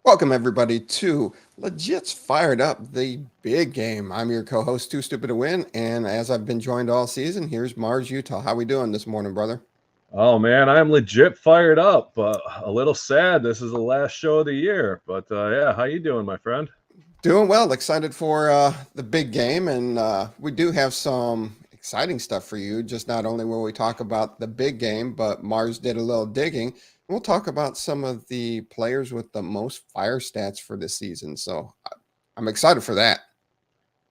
Welcome, everybody, to Legit's Fired Up, the big game. I'm your co-host, Too Stupid to Win, and as I've been joined all season, here's Mars, Utah. How we doing this morning, brother? Oh man, I'm legit fired up. A little sad. This is the last show of the year, but yeah, how you doing, my friend? Doing well. Excited for the big game, and we do have some exciting stuff for you. Just not only will we talk about the big game, but Mars did a little digging. We'll talk about some of the players with the most fire stats for this season. So I'm excited for that.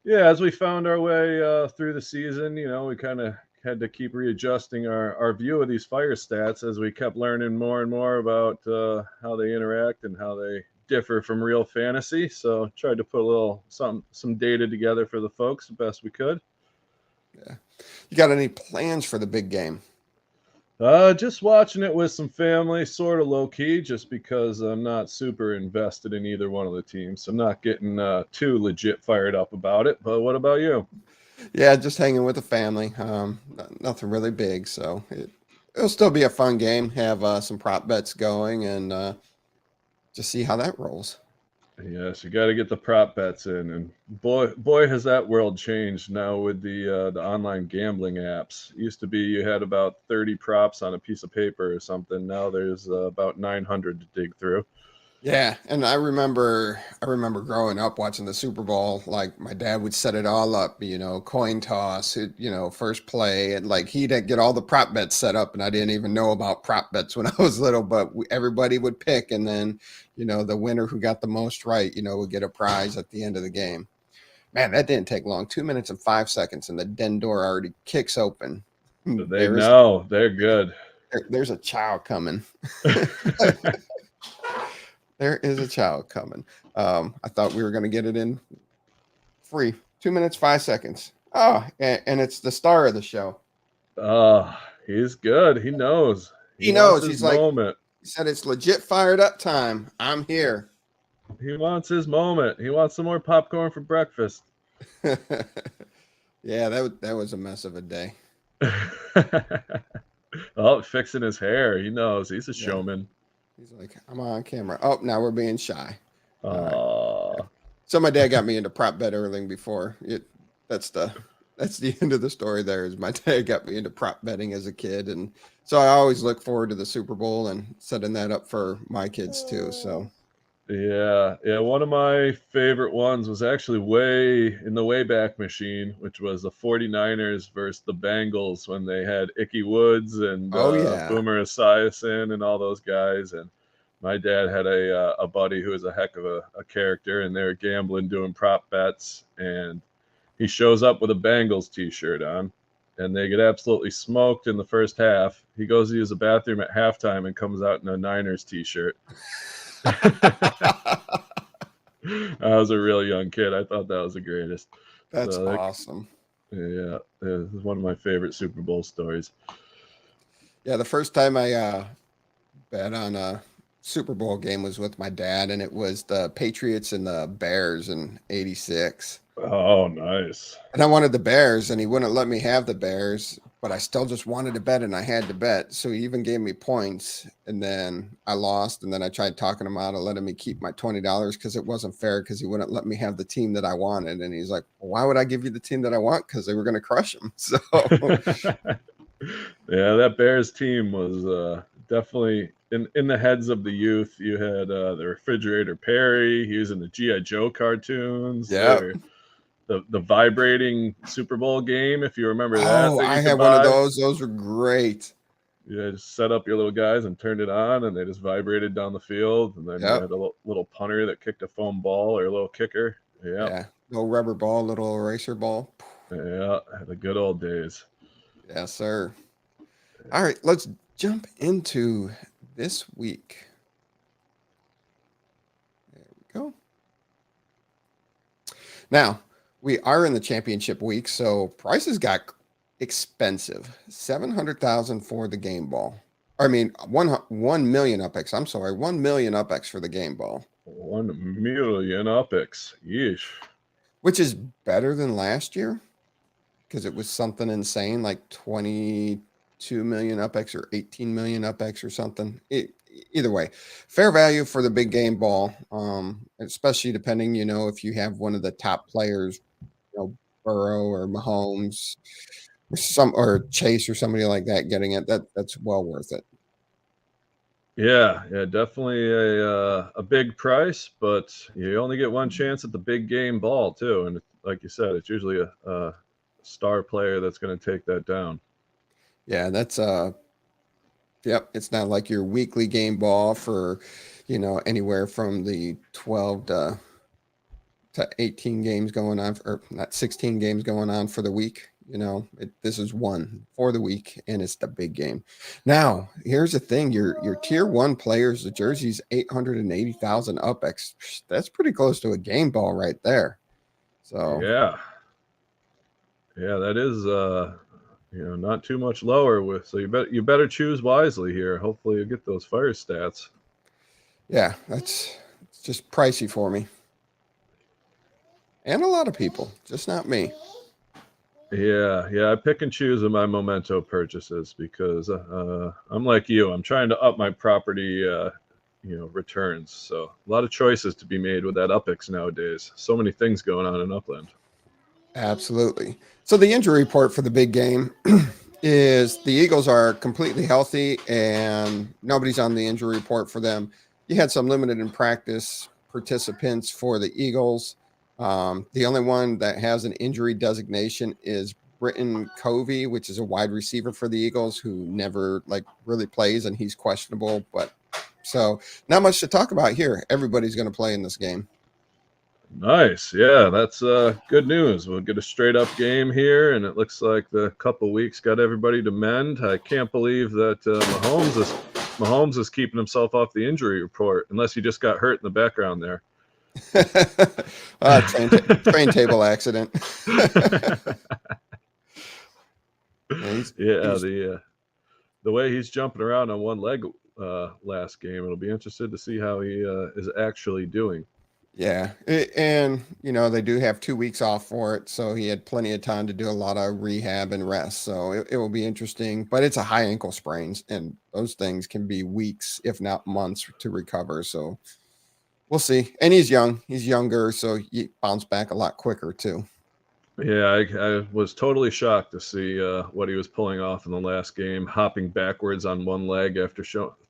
Yeah, as we found our way through the season, we kind of had to keep readjusting our view of these fire stats as we kept learning more and more about how they interact and how they differ from real fantasy. So tried to put a little some data together for the folks the best we could. Yeah. You got any plans for the big game? Just watching it with some family, sort of low key, just because I'm not super invested in either one of the teams. I'm not getting too legit fired up about it. But what about you? Yeah, just hanging with the family. Nothing really big, so it'll still be a fun game. Have some prop bets going and just see how that rolls. Yes, you got to get the prop bets in, and boy, has that world changed now with the online gambling apps. It used to be you had about 30 props on a piece of paper or something. Now there's about 900 to dig through. Yeah, and I remember growing up watching the Super Bowl. Like my dad would set it all up, coin toss, first play, and like he'd get all the prop bets set up, and I didn't even know about prop bets when I was little. But everybody would pick, and then the winner who got the most right, would get a prize at the end of the game. Man, that didn't take long. 2 minutes and 5 seconds, and the den door already kicks open. They know they're good. There's a child coming. There is a child coming. I thought we were going to get it in free. 2 minutes, 5 seconds. Oh, and it's the star of the show. Oh, he's good. He knows. He knows. He's like, he said, it's legit fired up time. I'm here. He wants his moment. He wants some more popcorn for breakfast. Yeah, that was a mess of a day. Oh, fixing his hair. He knows. He's a showman. He's like, I'm on camera. Oh, now we're being shy. Right. So my dad got me into prop bet early before that's the end of the story. There is my dad got me into prop betting as a kid, and so I always look forward to the Super Bowl and setting that up for my kids too. So yeah, one of my favorite ones was actually way in the Wayback Machine, which was the 49ers versus the Bengals when they had Ickey Woods and Boomer Esiason and all those guys. And my dad had a buddy who was a heck of a character, and they were gambling, doing prop bets, and he shows up with a Bengals t-shirt on, and they get absolutely smoked in the first half. He goes to use the bathroom at halftime and comes out in a Niners t-shirt. I was a real young kid. I thought that was the greatest. That's awesome. Yeah, this is one of my favorite Super Bowl stories. Yeah, the first time I bet on a Super Bowl game was with my dad, and it was the Patriots and the Bears in '86. Oh, nice. And I wanted the Bears, and he wouldn't let me have the Bears, but I still just wanted to bet, and I had to bet. So he even gave me points, and then I lost, and then I tried talking him out of letting me keep my $20 because it wasn't fair because he wouldn't let me have the team that I wanted. And he's like, well, why would I give you the team that I want? Because they were going to crush them. So yeah, that Bears team was definitely in the heads of the youth. You had the Refrigerator Perry. He was in the G.I. Joe cartoons. Yeah. The vibrating Super Bowl game, if you remember that. Oh, I had one of those. Those were great. You just set up your little guys and turned it on, and they just vibrated down the field. And then you had a little punter that kicked a foam ball or a little kicker. Yeah. Little rubber ball, little eraser ball. Yeah, the good old days. Yes, sir. All right, let's jump into this week. There we go. Now, we are in the championship week, so prices got expensive. $700,000 for the game ball. I mean, 1 million UpX. I'm sorry, 1 million UpX for the game ball. 1 million UpX. Yeesh. Which is better than last year because it was something insane like 20 2 million UpX or 18 million UpX or something. Either way, fair value for the big game ball, especially depending, if you have one of the top players, Burrow or Mahomes or Chase or somebody like that getting it. That's well worth it. Yeah, definitely a big price, but you only get one chance at the big game ball too. And like you said, it's usually a star player that's going to take that down. Yeah, that's yep. It's not like your weekly game ball for, anywhere from the 12 to 18 games going on, or not 16 games going on for the week. This is one for the week, and it's the big game. Now, here's the thing: your tier one players, the jerseys, 880,000 UpX. That's pretty close to a game ball right there. So yeah, that is not too much lower with. So you better choose wisely here. Hopefully, you get those fire stats. Yeah, it's just pricey for me, and a lot of people, just not me. Yeah, I pick and choose in my memento purchases because I'm like you. I'm trying to up my property, returns. So a lot of choices to be made with that UpX nowadays. So many things going on in Upland. Absolutely. So the injury report for the big game is the Eagles are completely healthy and nobody's on the injury report for them. You had some limited in practice participants for the Eagles. The only one that has an injury designation is Britton Covey, which is a wide receiver for the Eagles who never really plays, and he's questionable. But so not much to talk about here. Everybody's going to play in this game. Nice. Yeah, that's good news. We'll get a straight up game here, and it looks like the couple weeks got everybody to mend. I can't believe that Mahomes is keeping himself off the injury report, unless he just got hurt in the background there. Train table accident. The way he's jumping around on one leg last game, it'll be interested to see how he is actually doing. Yeah, and they do have 2 weeks off for it, so he had plenty of time to do a lot of rehab and rest. So it will be interesting, but it's a high ankle sprains, and those things can be weeks, if not months, to recover. So we'll see. And he's young; he's younger, so he bounce back a lot quicker too. Yeah, I was totally shocked to see what he was pulling off in the last game, hopping backwards on one leg after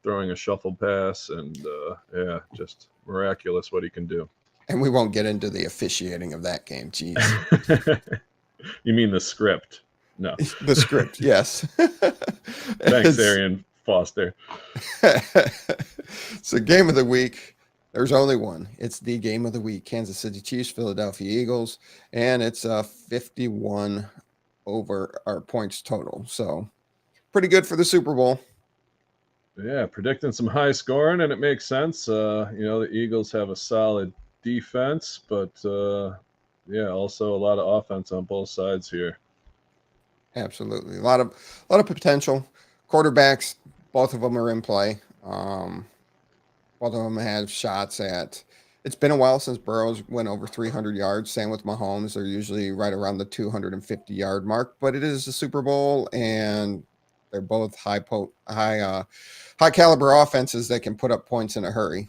throwing a shuffle pass, and just miraculous what he can do. And we won't get into the officiating of that game. Jeez. You mean the script? No. The script, yes. Thanks, Arian Foster. So game of the week. There's only one. It's the game of the week. Kansas City Chiefs, Philadelphia Eagles, and it's 51 over our points total. So pretty good for the Super Bowl. Yeah, predicting some high scoring, and it makes sense. The Eagles have a solid defense, but also a lot of offense on both sides here. Absolutely, a lot of potential. Quarterbacks, both of them are in play. Both of them have shots at. It's been a while since Burrows went over 300 yards. Same with Mahomes; they're usually right around the 250-yard mark. But it is the Super Bowl, and they're both high caliber offenses that can put up points in a hurry.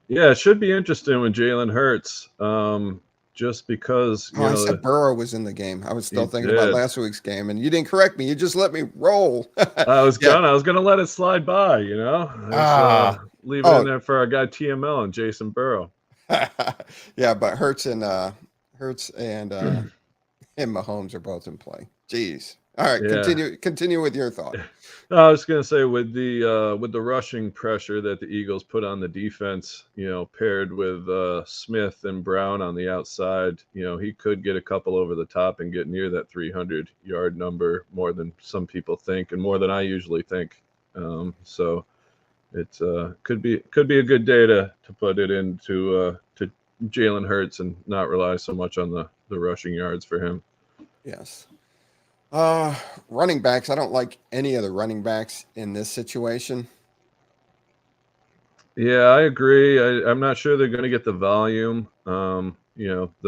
Yeah, it should be interesting with Jalen Hurts, just because I said Burrow was in the game. I was still thinking about last week's game, and you didn't correct me. You just let me roll. I was gonna let it slide by. Leave it in there for our guy TML and Jason Burrow. Yeah, but Hurts and Mahomes are both in play. Jeez. All right, continue with your thought. I was going to say with the rushing pressure that the Eagles put on the defense, paired with Smith and Brown on the outside, he could get a couple over the top and get near that 300-yard number more than some people think and more than I usually think. So it could be a good day to put it into to Jalen Hurts and not rely so much on the rushing yards for him. Yes. Running backs. I don't like any of the running backs in this situation. Yeah, I agree. I'm not sure they're going to get the volume. The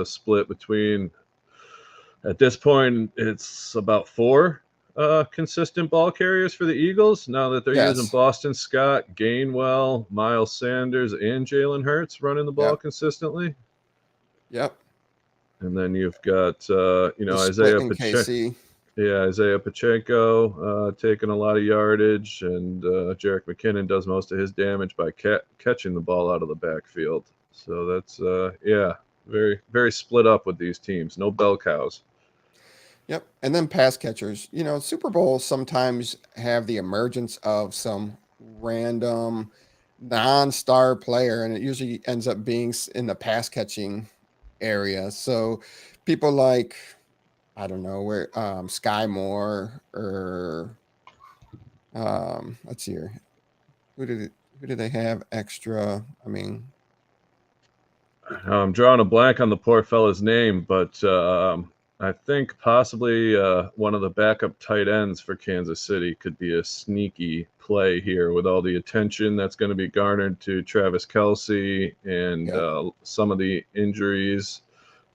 split between, at this point, it's about 4 consistent ball carriers for the Eagles now that they're using Yes. Boston Scott, Gainwell, Miles Sanders, and Jalen Hurts running the ball Yep. consistently. Yep. And then you've got The split Isaiah in Pacheco. KC. Yeah, Isaiah Pacheco taking a lot of yardage, and Jerick McKinnon does most of his damage by catching the ball out of the backfield. So that's very very split up with these teams. No bell cows. Yep. And then pass catchers. Super Bowls sometimes have the emergence of some random non-star player, and it usually ends up being in the pass catching area. So people like, I don't know, where Sky Moore or let's see here. Who did they have extra? I mean, I'm drawing a blank on the poor fella's name, but I think possibly one of the backup tight ends for Kansas City could be a sneaky play here with all the attention that's going to be garnered to Travis Kelce and yep. some of the injuries.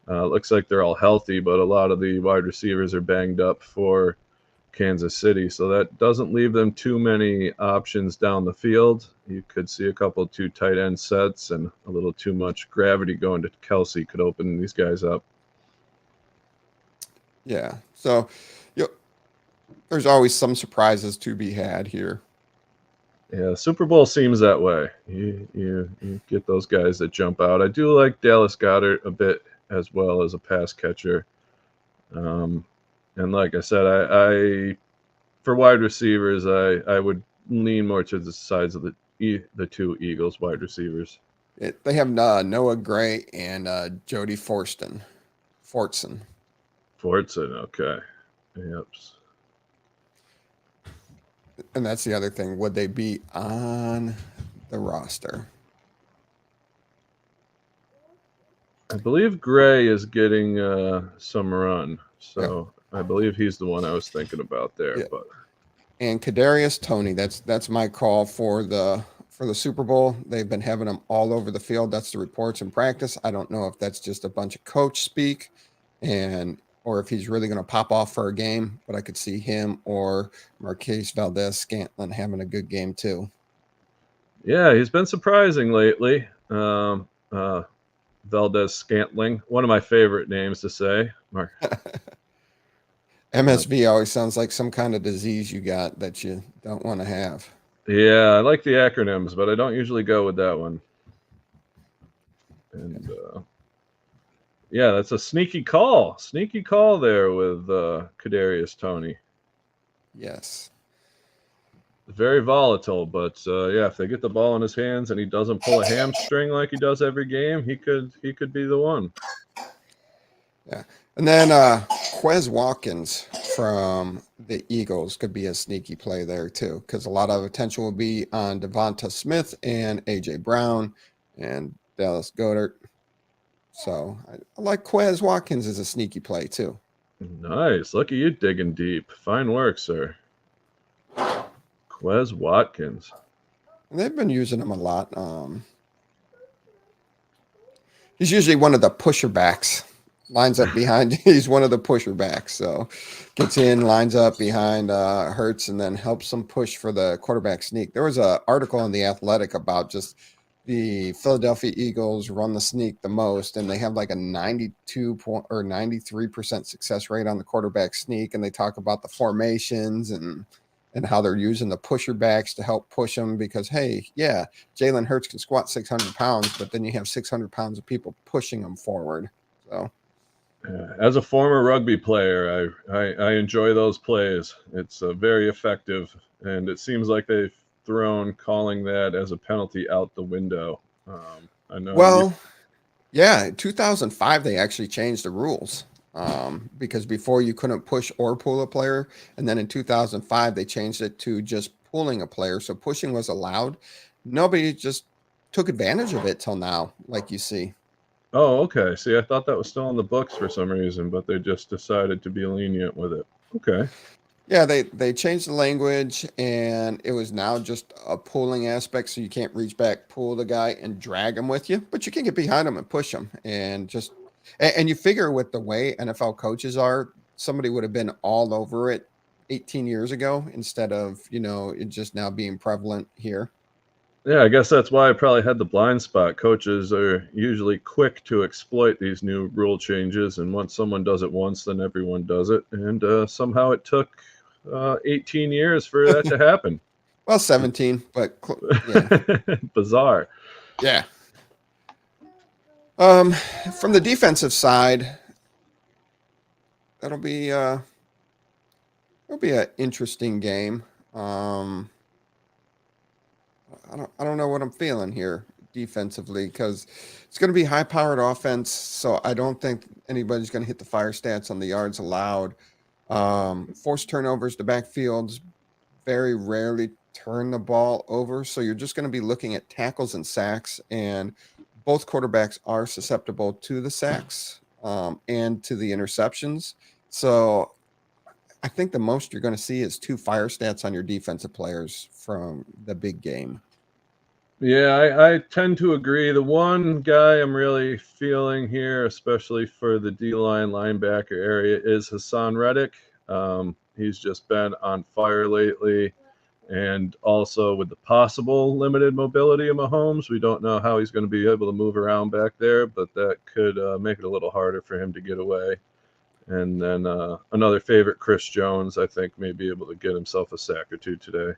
Looks like they're all healthy, but a lot of the wide receivers are banged up for Kansas City. So that doesn't leave them too many options down the field. You could see a couple of 2 tight end sets, and a little too much gravity going to Kelce could open these guys up. Yeah. So there's always some surprises to be had here. Yeah, Super Bowl seems that way. You get those guys that jump out. I do like Dallas Goedert a bit as well as a pass catcher. And like I said, I for wide receivers, I would lean more to the sides of the 2 Eagles wide receivers. They have Noah Gray and Jody Fortson. Fortson, okay. Yep. And that's the other thing. Would they be on the roster? I believe Gray is getting some run, so I believe he's the one I was thinking about there. Yeah. But and Kadarius Toney, that's my call for the Super Bowl. They've been having him all over the field. That's the reports in practice. I don't know if that's just a bunch of coach speak, or if he's really going to pop off for a game. But I could see him or Marquise Valdez-Scantling having a good game too. Yeah, he's been surprising lately. Valdez-Scantling, one of my favorite names to say. MSV always sounds like some kind of disease you got that you don't want to have. Yeah, I like the acronyms, but I don't usually go with that one. And yeah, that's a sneaky call. Sneaky call there with Kadarius Toney. Yes. Very volatile, but yeah, if they get the ball in his hands and he doesn't pull a hamstring like he does every game, he could be the one. Yeah. And then Quez Watkins from the Eagles could be a sneaky play there too, because a lot of attention will be on Devonta Smith and A.J. Brown and Dallas Goedert. So I like Quez Watkins as a sneaky play too. Nice. Look at you digging deep. Fine work, sir. Quez Watkins. And they've been using him a lot. He's usually one of the pusher backs. Lines up behind. He's one of the pusher backs. So gets in, lines up behind Hurts, and then helps them push for the quarterback sneak. There was an article in The Athletic about just the Philadelphia Eagles run the sneak the most, and they have like a 93% success rate on the quarterback sneak. And they talk about the formations and how they're using the pusher backs to help push them because, hey, yeah, Jalen Hurts can squat 600 pounds, but then you have 600 pounds of people pushing them forward. So. As a former rugby player, I enjoy those plays. It's very effective, and it seems like they've thrown calling that as a penalty out the window. I know. Well, yeah, in 2005 they actually changed the rules because before you couldn't push or pull a player, and then in 2005 they changed it to just pulling a player. So pushing was allowed. Nobody just took advantage of it till now, like you see. Oh, okay. See, I thought that was still in the books for some reason, but they just decided to be lenient with it. Okay. Yeah, they changed the language, and it was now just a pulling aspect, so you can't reach back, pull the guy, and drag him with you, but you can get behind him and push him, and you figure with the way NFL coaches are, somebody would have been all over it 18 years ago instead of, it just now being prevalent here. Yeah, I guess that's why I probably had the blind spot. Coaches are usually quick to exploit these new rule changes, and once someone does it once, then everyone does it. And somehow it took 18 years for that to happen. Well, 17, but yeah. Bizarre. Yeah. From the defensive side, it'll be an interesting game. I don't know what I'm feeling here defensively because it's going to be high powered offense. So I don't think anybody's going to hit the fire stats on the yards allowed. Forced turnovers, the backfields very rarely turn the ball over. So you're just going to be looking at tackles and sacks, and both quarterbacks are susceptible to the sacks and to the interceptions. So I think the most you're going to see is 2 fire stats on your defensive players from the big game. Yeah, I tend to agree. The one guy I'm really feeling here, especially for the D-line linebacker area, is Hassan Reddick. He's just been on fire lately. And also with the possible limited mobility of Mahomes, we don't know how he's going to be able to move around back there, but that could make it a little harder for him to get away. And then another favorite, Chris Jones, I think may be able to get himself a sack or two today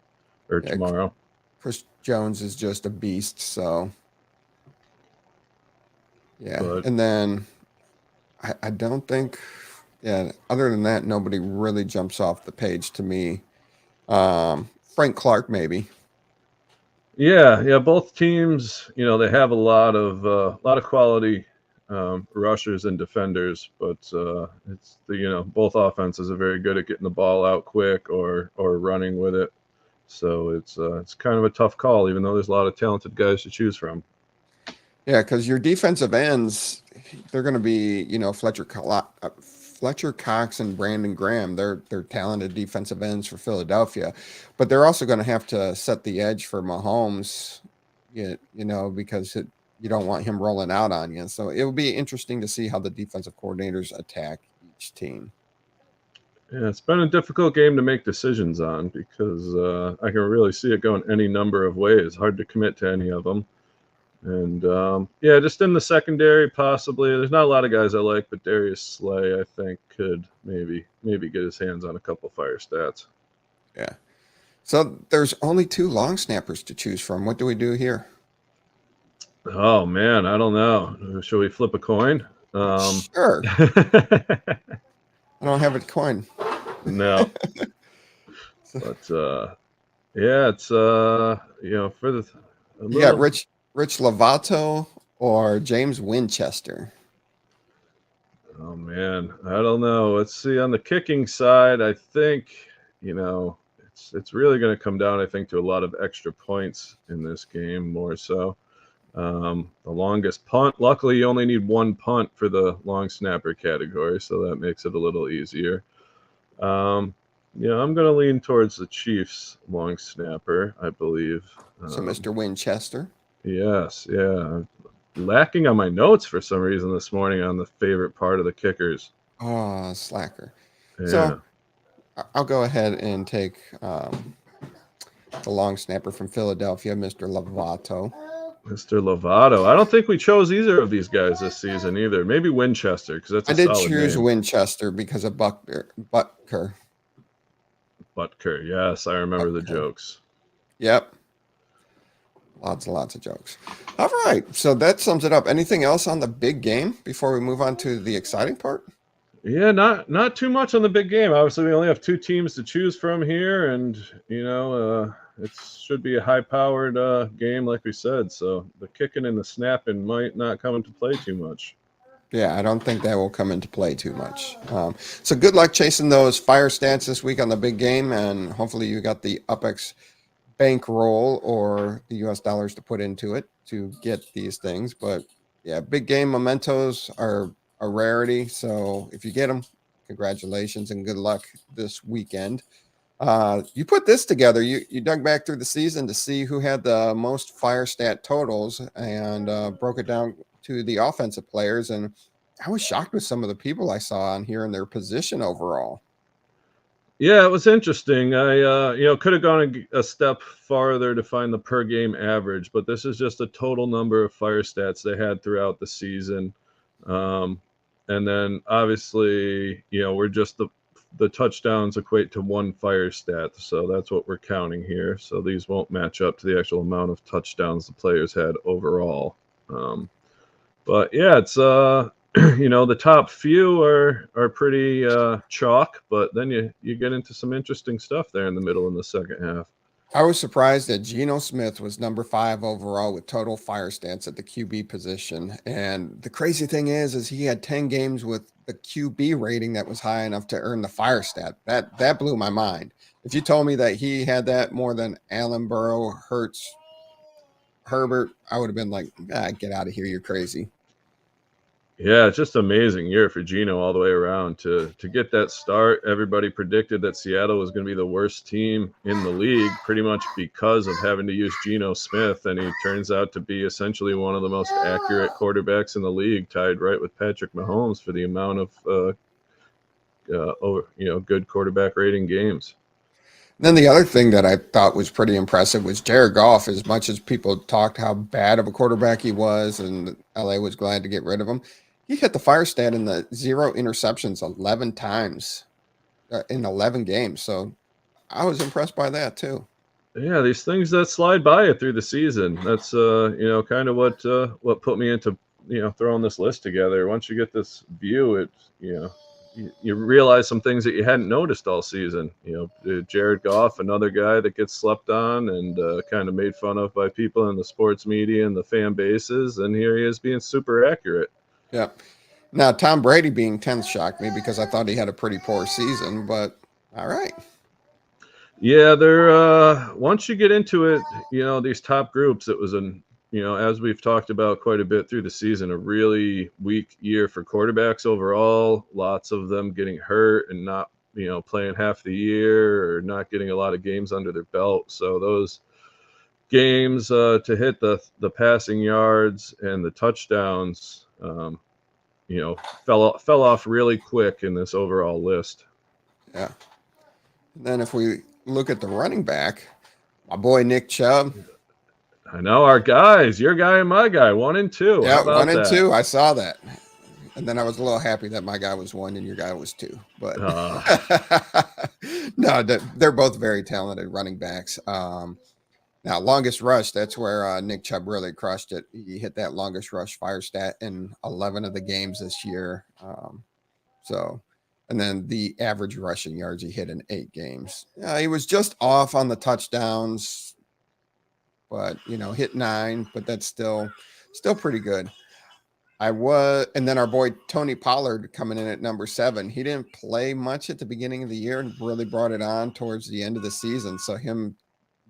or tomorrow. Chris Jones is just a beast, so yeah. But, and then I don't think, other than that, nobody really jumps off the page to me. Frank Clark, maybe. Yeah. Both teams, they have a lot of quality rushers and defenders, but it's both offenses are very good at getting the ball out quick or running with it. So it's kind of a tough call, even though there's a lot of talented guys to choose from. Yeah, because your defensive ends, they're going to be, Fletcher Cox and Brandon Graham. They're talented defensive ends for Philadelphia, but they're also going to have to set the edge for Mahomes, because you don't want him rolling out on you. So it will be interesting to see how the defensive coordinators attack each team. Yeah, it's been a difficult game to make decisions on because I can really see it going any number of ways. Hard to commit to any of them. And just in the secondary, possibly. There's not a lot of guys I like, but Darius Slay, I think, could maybe get his hands on a couple fire stats. Yeah. So there's only 2 long snappers to choose from. What do we do here? Oh man, I don't know. Should we flip a coin? Sure. I don't have a coin. No. But it's for the. You got Rich Lovato or James Winchester? Oh man, I don't know. Let's see. On the kicking side, I think it's really going to come down, I think, to a lot of extra points in this game more so. The longest punt. Luckily, you only need 1 punt for the long snapper category, so that makes it a little easier. I'm going to lean towards the Chiefs long snapper, I believe. So Mr. Winchester. Yes, yeah. Lacking on my notes for some reason this morning on the favorite part of the kickers. Oh, slacker. Yeah. So I'll go ahead and take the long snapper from Philadelphia, Mr. Lovato. Mr. Lovato. I don't think we chose either of these guys this season either. Maybe Winchester, because that's a solid name. I did choose Winchester because of Butker. Butker, yes, I remember the jokes. Yep. Lots and lots of jokes. All right, so that sums it up. Anything else on the big game before we move on to the exciting part? Yeah, not too much on the big game. Obviously, we only have 2 teams to choose from here, and it should be a high-powered game, like we said. So the kicking and the snapping might not come into play too much. Yeah, I don't think that will come into play too much. So good luck chasing those fire stats this week on the big game, and hopefully you got the UpX bankroll or the US dollars to put into it to get these things. But yeah, big game mementos are a rarity. So if you get them, congratulations and good luck this weekend. You put this together. You dug back through the season to see who had the most fire stat totals and broke it down to the offensive players. And I was shocked with some of the people I saw on here and their position overall. Yeah, it was interesting. I could have gone a step farther to find the per game average, but this is just a total number of fire stats they had throughout the season. Um, and then obviously, we're just the touchdowns equate to one fire stat, so that's what we're counting here. So these won't match up to the actual amount of touchdowns the players had overall. But yeah, it's the top few are pretty chalk, but then you get into some interesting stuff there in the middle in the second half. I was surprised that Geno Smith was number 5 overall with total fire stats at the QB position. And the crazy thing is he had 10 games with the QB rating that was high enough to earn the fire stat. That blew my mind. If you told me that he had that more than Allen, Burrow, Hurts, Herbert, I would have been like, get out of here. You're crazy. Yeah, it's just an amazing year for Geno all the way around. To get that start, everybody predicted that Seattle was going to be the worst team in the league pretty much because of having to use Geno Smith, and he turns out to be essentially one of the most accurate quarterbacks in the league, tied right with Patrick Mahomes for the amount of good quarterback rating games. Then the other thing that I thought was pretty impressive was Jared Goff. As much as people talked how bad of a quarterback he was, and LA was glad to get rid of him, he hit the fire stat in the 0 interceptions 11 times in 11 games. So I was impressed by that too. Yeah, these things that slide by you through the season. That's kind of what put me into throwing this list together. Once you get this view, you realize some things that you hadn't noticed all season. Jared Goff, another guy that gets slept on and kind of made fun of by people in the sports media and the fan bases, and here he is being super accurate. Yeah. Now Tom Brady being 10th shocked me because I thought he had a pretty poor season, but all right. Yeah, they're once you get into it, these top groups, it was as we've talked about quite a bit through the season, a really weak year for quarterbacks overall. Lots of them getting hurt and not, playing half the year or not getting a lot of games under their belt. So those games to hit the passing yards and the touchdowns, fell off really quick in this overall list. Yeah. And then if we look at the running back, my boy Nick Chubb. I know our guys, your guy and my guy, 1 and 2. Yeah, 1 and 2. I saw that. And then I was a little happy that my guy was 1 and your guy was 2. But no, they're both very talented running backs. Now, longest rush, that's where Nick Chubb really crushed it. He hit that longest rush fire stat in 11 of the games this year. And then the average rushing yards he hit in 8 games. He was just off on the touchdowns, but hit 9, but that's still pretty good. And then our boy Tony Pollard coming in at number 7. He didn't play much at the beginning of the year and really brought it on towards the end of the season. So him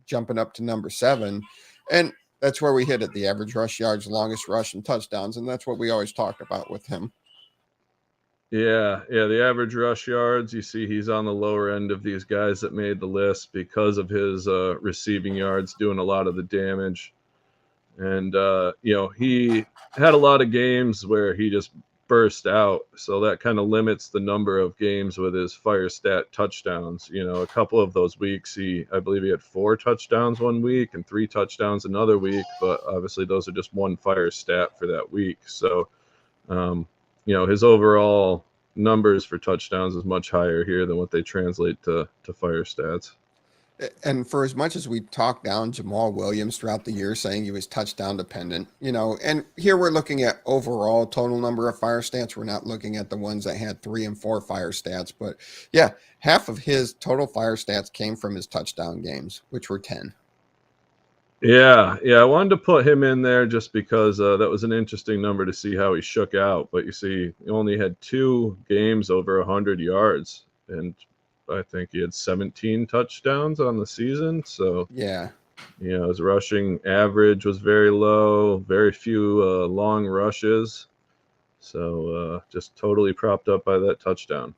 jumping up to number 7, and that's where we hit it, the average rush yards, longest rush, and touchdowns, and that's what we always talked about with him. Yeah, the average rush yards, you see he's on the lower end of these guys that made the list because of his receiving yards doing a lot of the damage. And, he had a lot of games where he just burst out. So that kind of limits the number of games with his fire stat touchdowns. A couple of those weeks, I believe he had 4 touchdowns one week and 3 touchdowns another week. But obviously those are just one fire stat for that week. So, his overall numbers for touchdowns is much higher here than what they translate to fire stats. And for as much as we talked down Jamal Williams throughout the year, saying he was touchdown dependent, and here we're looking at overall total number of fire stats. We're not looking at the ones that had 3 and 4 fire stats, but yeah, half of his total fire stats came from his touchdown games, which were 10. Yeah, I wanted to put him in there just because that was an interesting number to see how he shook out. But you see, he only had 2 games over 100 yards, and I think he had 17 touchdowns on the season. So yeah, his rushing average was very low, very few long rushes. So just totally propped up by that touchdown.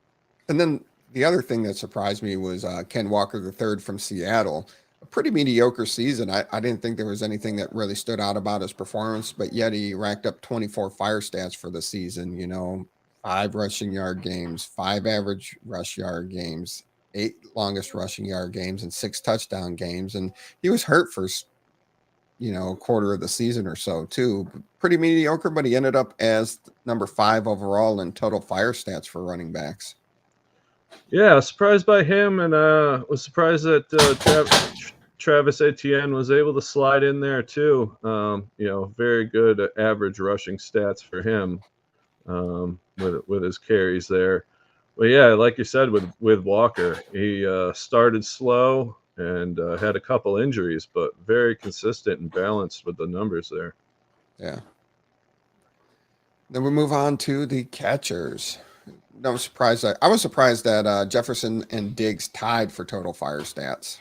And then the other thing that surprised me was Ken Walker III from Seattle. A pretty mediocre season. I didn't think there was anything that really stood out about his performance, but yet he racked up 24 fire stats for the season, 5 rushing yard games, 5 average rush yard games, 8 longest rushing yard games and 6 touchdown games, and he was hurt for quarter of the season or so too. Pretty mediocre, but he ended up as number 5 overall in total fire stats for running backs. Yeah, surprised by him, and was surprised that Travis Etienne was able to slide in there too. Very good average rushing stats for him with his carries there. But yeah, like you said, with Walker, he started slow and had a couple injuries, but very consistent and balanced with the numbers there. Yeah. Then we move on to the catchers. I was surprised that Jefferson and Diggs tied for total fire stats.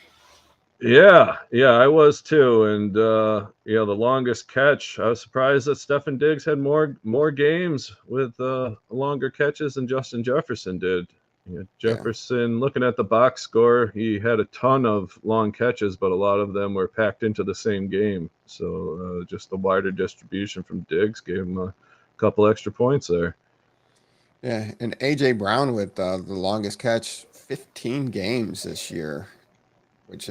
Yeah, I was too. And the longest catch, I was surprised that Stefan Diggs had more games with longer catches than Justin Jefferson did. Jefferson, looking at the box score, he had a ton of long catches, but a lot of them were packed into the same game. So just the wider distribution from Diggs gave him a couple extra points there. Yeah, and A.J. Brown with the longest catch, 15 games this year, which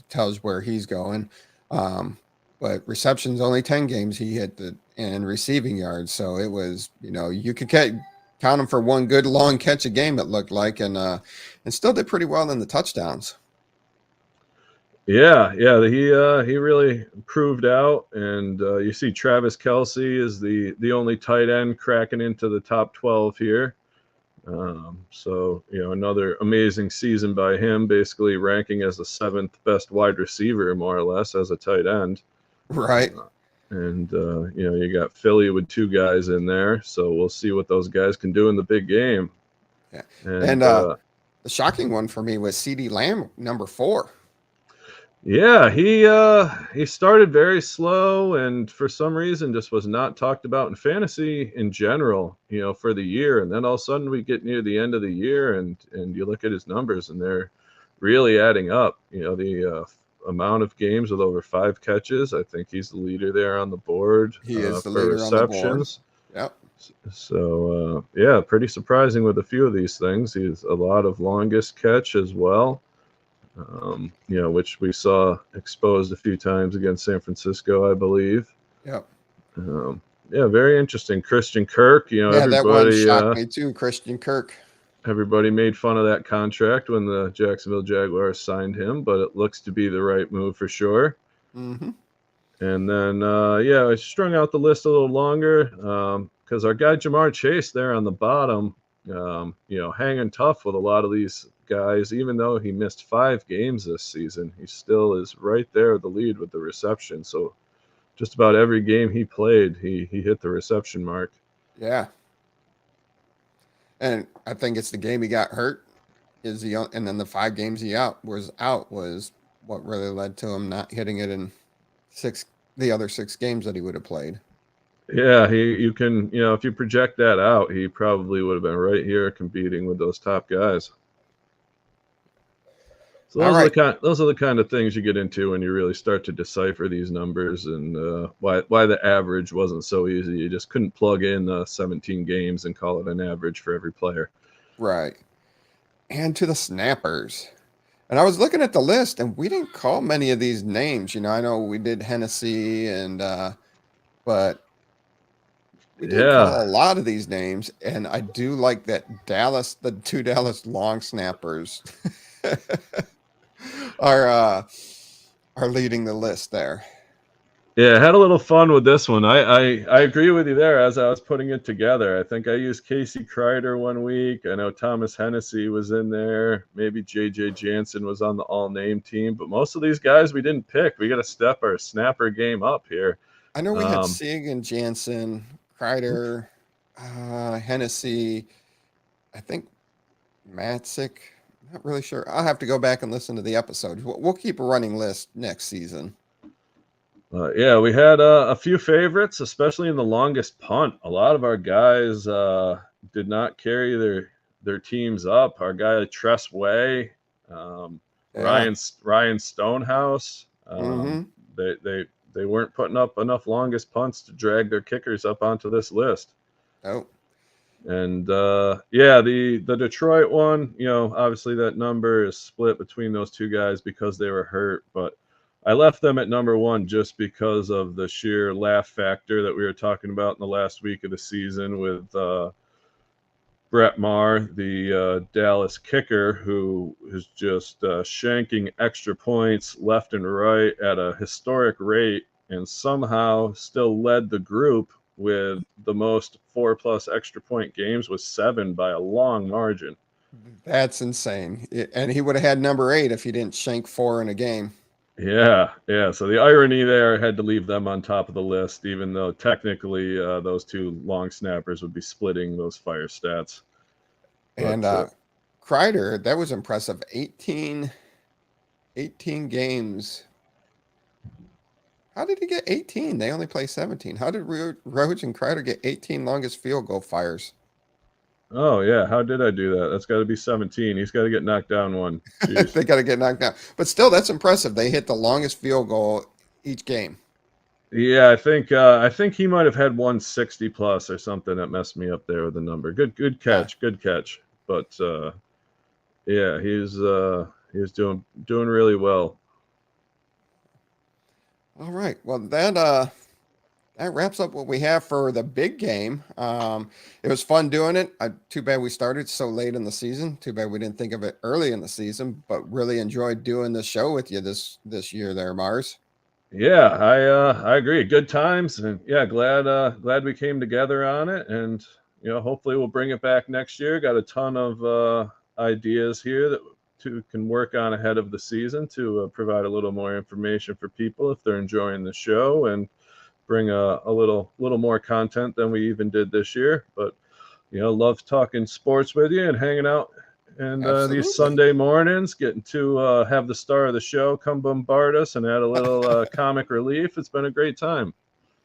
tells where he's going. But receptions, only 10 games he hit and receiving yards. So it was, you could count him for one good long catch a game, it looked like, and still did pretty well in the touchdowns. Yeah, he really proved out, and you see Travis Kelce is the only tight end cracking into the top 12 here. So another amazing season by him, basically ranking as the 7th best wide receiver, more or less, as a tight end. Right. And you got Philly with 2 guys in there, so we'll see what those guys can do in the big game. Yeah, and the shocking one for me was CeeDee Lamb, number 4. Yeah, he started very slow, and for some reason just was not talked about in fantasy in general, for the year. And then all of a sudden we get near the end of the year, and you look at his numbers, and they're really adding up. The amount of games with over 5 catches, I think he's the leader there on the board. He is the for leader receptions. On the board. Yep. So pretty surprising with a few of these things. He's a lot of longest catch as well. Which we saw exposed a few times against San Francisco, I believe. Yep. Very interesting. Christian Kirk, everybody, that one shocked me too, Christian Kirk. Everybody made fun of that contract when the Jacksonville Jaguars signed him, but it looks to be the right move for sure. Mm-hmm. And then, I strung out the list a little longer because our guy Jamar Chase there on the bottom, hanging tough with a lot of these guys. Even though he missed 5 games this season, he still is right there at the lead with the reception. So just about every game he played, he hit the reception mark. Yeah. And I think it's the game he got hurt and then the 5 games he was what really led to him not hitting it in the other 6 games that he would have played. Yeah, you can, if you project that out, he probably would have been right here competing with those top guys. So those are the kind of things you get into when you really start to decipher these numbers, and why the average wasn't so easy. You just couldn't plug in 17 games and call it an average for every player. Right. And to the snappers. And I was looking at the list, and we didn't call many of these names. I know we did Hennessy, but we did call a lot of these names, and I do like that the 2 Dallas long snappers are leading the list there. Yeah, I had a little fun with this one. I agree with you there as I was putting it together. I think I used Casey Kreider one week. I know Thomas Hennessy was in there. Maybe J.J. Jansen was on the all-name team. But most of these guys we didn't pick. We got to step our snapper game up here. I know we had Sagan, Jansen, Kreider, Hennessy, I think Matzik. Not really sure. I'll have to go back and listen to the episode. We'll keep a running list next season. We had a few favorites, especially in the longest punt. A lot of our guys did not carry their teams up. Our guy Tress Way, Ryan Stonehouse, they weren't putting up enough longest punts to drag their kickers up onto this list. Oh, And yeah, the Detroit one, obviously that number is split between those two guys because they were hurt, but I left them at number one just because of the sheer laugh factor that we were talking about in the last week of the season with Brett Maher, the Dallas kicker, who is just shanking extra points left and right at a historic rate, and somehow still led the group with the most 4+ extra point games with 7 by a long margin. That's insane. And he would have had number 8 if he didn't shank 4 in a game. Yeah. So the irony there, had to leave them on top of the list, even though technically those two long snappers would be splitting those fire stats. But, and Kreider, that was impressive. 18 games. How did he get 18? They only play 17. How did Roach and Kreider get 18 longest field goal fires? Oh, yeah. How did I do that? That's got to be 17. He's got to get knocked down one. They got to get knocked down. But still, that's impressive. They hit the longest field goal each game. Yeah, I think he might have had 160 plus or something that messed me up there with the number. Good catch. Yeah. Good catch. But yeah, he's doing really well. All right. Well, that wraps up what we have for the big game. It was fun doing it. Too bad we started so late in the season. Too bad we didn't think of it early in the season, but really enjoyed doing the show with you this year there, Mars. Yeah, I agree. Good times, and yeah, glad we came together on it, and hopefully we'll bring it back next year. Got a ton of ideas here that can work on ahead of the season to provide a little more information for people if they're enjoying the show, and bring a little more content than we even did this year. But love talking sports with you and hanging out. And these Sunday mornings, getting to have the star of the show come bombard us and add a little comic relief. It's been a great time.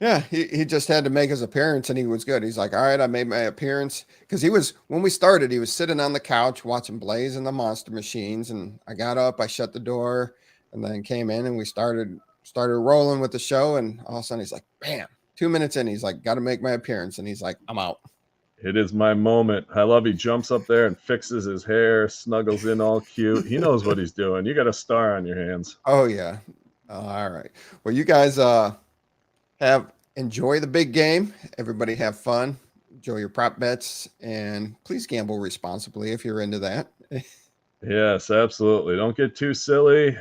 Yeah, he just had to make his appearance, and he was good. He's like, all right, I made my appearance. Because when we started, he was sitting on the couch watching Blaze and the Monster Machines. And I got up, I shut the door, and then came in, and we started rolling with the show. And all of a sudden, he's like, bam, 2 minutes in, he's like, got to make my appearance. And he's like, I'm out. It is my moment. I love he jumps up there and fixes his hair, snuggles in all cute. He knows what he's doing. You got a star on your hands. Oh, yeah. All right. Well, you guys enjoy the big game. Everybody have fun. Enjoy your prop bets. And please gamble responsibly if you're into that. Yes, absolutely. Don't get too silly.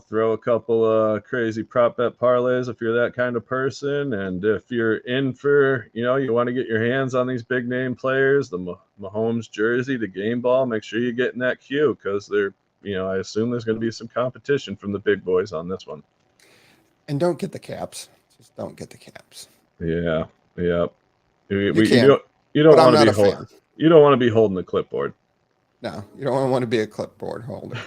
Throw a couple crazy prop bet parlays if you're that kind of person. And if you're in for, you want to get your hands on these big name players, the Mahomes jersey, the game ball, make sure you get in that queue, because I assume there's going to be some competition from the big boys on this one. And don't get the caps. Just don't get the caps. Yeah. You don't want to be holding the clipboard. No, you don't want to be a clipboard holder.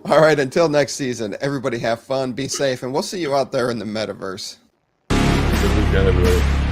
All right, until next season, everybody have fun, be safe, and we'll see you out there in the metaverse. Good weekend, everybody.